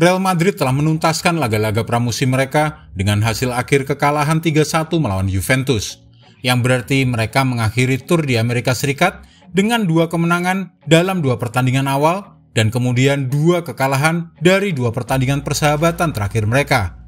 Real Madrid telah menuntaskan laga-laga pramusim mereka dengan hasil akhir kekalahan 3-1 melawan Juventus, yang berarti mereka mengakhiri tur di Amerika Serikat dengan 2 kemenangan dalam 2 pertandingan awal dan kemudian 2 kekalahan dari 2 pertandingan persahabatan terakhir mereka.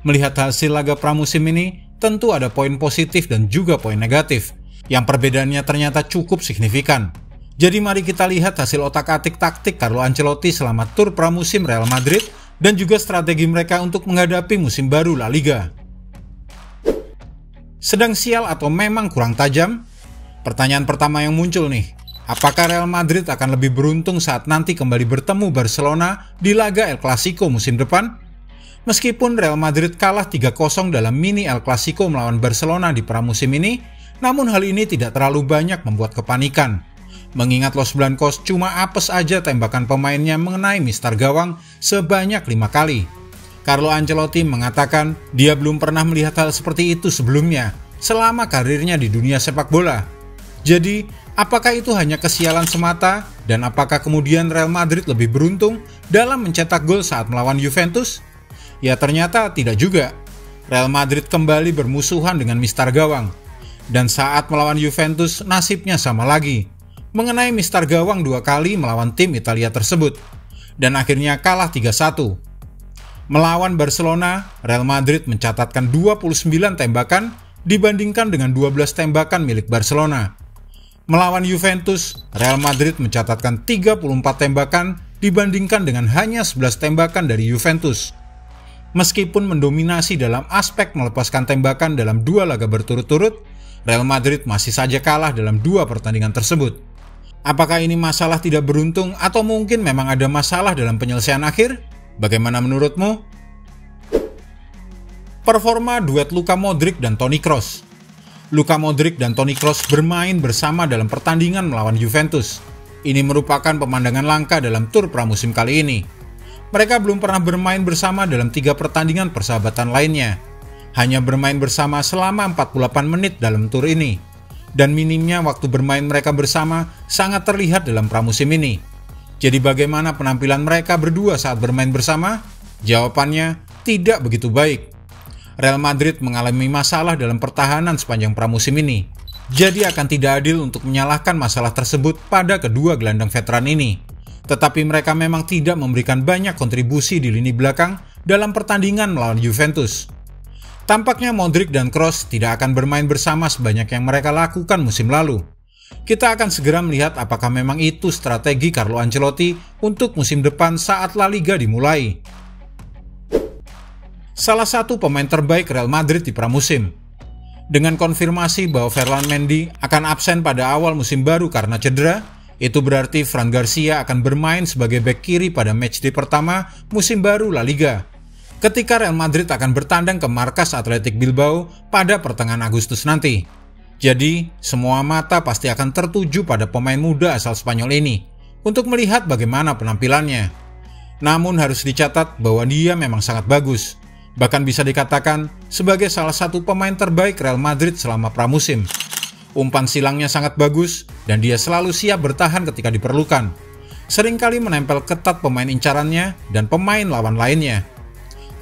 Melihat hasil laga pramusim ini, tentu ada poin positif dan juga poin negatif, yang perbedaannya ternyata cukup signifikan. Jadi mari kita lihat hasil otak-atik taktik Carlo Ancelotti selama tur pramusim Real Madrid dan juga strategi mereka untuk menghadapi musim baru La Liga. Sedang sial atau memang kurang tajam? Pertanyaan pertama yang muncul nih, apakah Real Madrid akan lebih beruntung saat nanti kembali bertemu Barcelona di laga El Clasico musim depan? Meskipun Real Madrid kalah 3-0 dalam mini El Clasico melawan Barcelona di pramusim ini, namun hal ini tidak terlalu banyak membuat kepanikan. Mengingat Los Blancos cuma apes aja tembakan pemainnya mengenai mistar gawang sebanyak 5 kali. Carlo Ancelotti mengatakan dia belum pernah melihat hal seperti itu sebelumnya selama karirnya di dunia sepak bola. Jadi, apakah itu hanya kesialan semata dan apakah kemudian Real Madrid lebih beruntung dalam mencetak gol saat melawan Juventus? Ya ternyata tidak juga. Real Madrid kembali bermusuhan dengan mistar gawang. Dan saat melawan Juventus nasibnya sama lagi. Mengenai mistar gawang 2 kali melawan tim Italia tersebut, dan akhirnya kalah 3-1. Melawan Barcelona, Real Madrid mencatatkan 29 tembakan dibandingkan dengan 12 tembakan milik Barcelona. Melawan Juventus, Real Madrid mencatatkan 34 tembakan dibandingkan dengan hanya 11 tembakan dari Juventus. Meskipun mendominasi dalam aspek melepaskan tembakan dalam 2 laga berturut-turut, Real Madrid masih saja kalah dalam 2 pertandingan tersebut. Apakah ini masalah tidak beruntung atau mungkin memang ada masalah dalam penyelesaian akhir? Bagaimana menurutmu? Performa duet Luka Modric dan Toni Kroos. Luka Modric dan Toni Kroos bermain bersama dalam pertandingan melawan Juventus. Ini merupakan pemandangan langka dalam tur pramusim kali ini. Mereka belum pernah bermain bersama dalam 3 pertandingan persahabatan lainnya. Hanya bermain bersama selama 48 menit dalam tur ini. Dan minimnya waktu bermain mereka bersama sangat terlihat dalam pramusim ini. Jadi bagaimana penampilan mereka berdua saat bermain bersama? Jawabannya, tidak begitu baik. Real Madrid mengalami masalah dalam pertahanan sepanjang pramusim ini. Jadi akan tidak adil untuk menyalahkan masalah tersebut pada kedua gelandang veteran ini. Tetapi mereka memang tidak memberikan banyak kontribusi di lini belakang dalam pertandingan melawan Juventus. Tampaknya Modric dan Kroos tidak akan bermain bersama sebanyak yang mereka lakukan musim lalu. Kita akan segera melihat apakah memang itu strategi Carlo Ancelotti untuk musim depan saat La Liga dimulai. Salah satu pemain terbaik Real Madrid di pramusim. Dengan konfirmasi bahwa Ferland Mendy akan absen pada awal musim baru karena cedera, itu berarti Fran Garcia akan bermain sebagai bek kiri pada matchday pertama musim baru La Liga. Ketika Real Madrid akan bertandang ke markas Athletic Bilbao pada pertengahan Agustus nanti. Jadi, semua mata pasti akan tertuju pada pemain muda asal Spanyol ini untuk melihat bagaimana penampilannya. Namun harus dicatat bahwa dia memang sangat bagus, bahkan bisa dikatakan sebagai salah satu pemain terbaik Real Madrid selama pramusim. Umpan silangnya sangat bagus dan dia selalu siap bertahan ketika diperlukan. Seringkali menempel ketat pemain incarannya dan pemain lawan lainnya.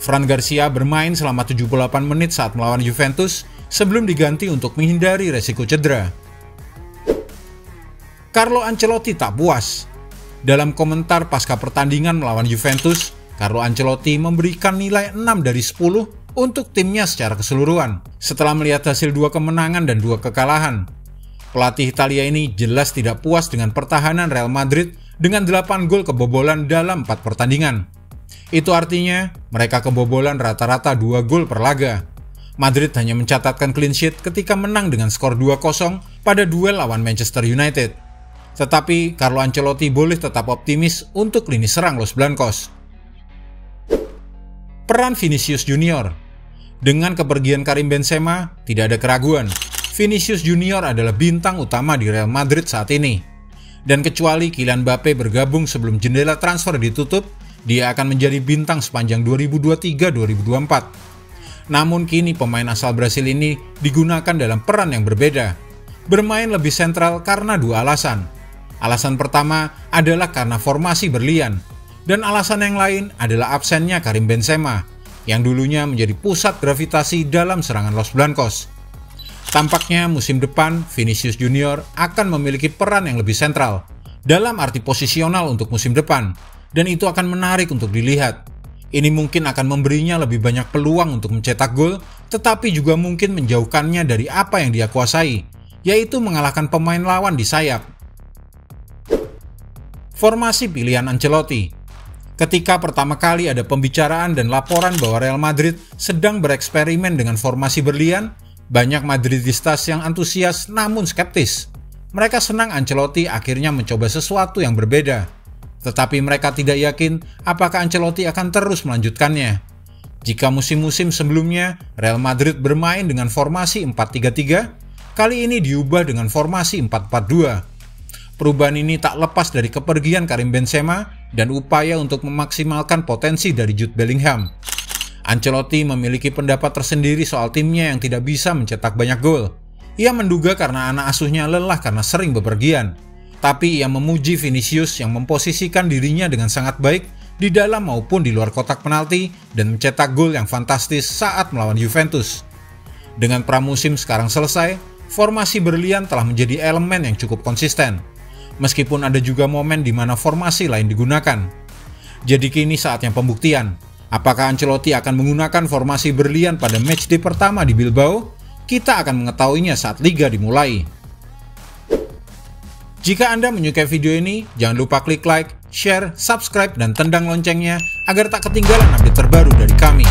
Fran Garcia bermain selama 78 menit saat melawan Juventus sebelum diganti untuk menghindari resiko cedera. Carlo Ancelotti tak puas. Dalam komentar pasca pertandingan melawan Juventus, Carlo Ancelotti memberikan nilai 6 dari 10 untuk timnya secara keseluruhan setelah melihat hasil 2 kemenangan dan 2 kekalahan. Pelatih Italia ini jelas tidak puas dengan pertahanan Real Madrid dengan 8 gol kebobolan dalam 4 pertandingan. Itu artinya mereka kebobolan rata-rata 2 gol per laga. Madrid hanya mencatatkan clean sheet ketika menang dengan skor 2-0 pada duel lawan Manchester United. Tetapi Carlo Ancelotti boleh tetap optimis untuk lini serang Los Blancos. Peran Vinicius Junior. Dengan kepergian Karim Benzema, tidak ada keraguan. Vinicius Junior adalah bintang utama di Real Madrid saat ini. Dan kecuali Kylian Mbappe bergabung sebelum jendela transfer ditutup, dia akan menjadi bintang sepanjang 2023-2024. Namun kini pemain asal Brasil ini digunakan dalam peran yang berbeda. Bermain lebih sentral karena 2 alasan. Alasan pertama adalah karena formasi berlian. Dan alasan yang lain adalah absennya Karim Benzema, yang dulunya menjadi pusat gravitasi dalam serangan Los Blancos. Tampaknya musim depan Vinicius Junior akan memiliki peran yang lebih sentral dalam arti posisional untuk musim depan, dan itu akan menarik untuk dilihat. Ini mungkin akan memberinya lebih banyak peluang untuk mencetak gol, tetapi juga mungkin menjauhkannya dari apa yang dia kuasai, yaitu mengalahkan pemain lawan di sayap. Formasi pilihan Ancelotti. Ketika pertama kali ada pembicaraan dan laporan bahwa Real Madrid sedang bereksperimen dengan formasi berlian, banyak Madridistas yang antusias namun skeptis. Mereka senang Ancelotti akhirnya mencoba sesuatu yang berbeda. Tetapi mereka tidak yakin apakah Ancelotti akan terus melanjutkannya. Jika musim-musim sebelumnya Real Madrid bermain dengan formasi 4-3-3, kali ini diubah dengan formasi 4-4-2. Perubahan ini tak lepas dari kepergian Karim Benzema dan upaya untuk memaksimalkan potensi dari Jude Bellingham. Ancelotti memiliki pendapat tersendiri soal timnya yang tidak bisa mencetak banyak gol. Ia menduga karena anak asuhnya lelah karena sering bepergian. Tapi ia memuji Vinicius yang memposisikan dirinya dengan sangat baik di dalam maupun di luar kotak penalti dan mencetak gol yang fantastis saat melawan Juventus. Dengan pramusim sekarang selesai, formasi berlian telah menjadi elemen yang cukup konsisten. Meskipun ada juga momen di mana formasi lain digunakan. Jadi kini saatnya pembuktian. Apakah Ancelotti akan menggunakan formasi berlian pada matchday pertama di Bilbao? Kita akan mengetahuinya saat liga dimulai. Jika Anda menyukai video ini, jangan lupa klik like, share, subscribe, dan tendang loncengnya agar tak ketinggalan update terbaru dari kami.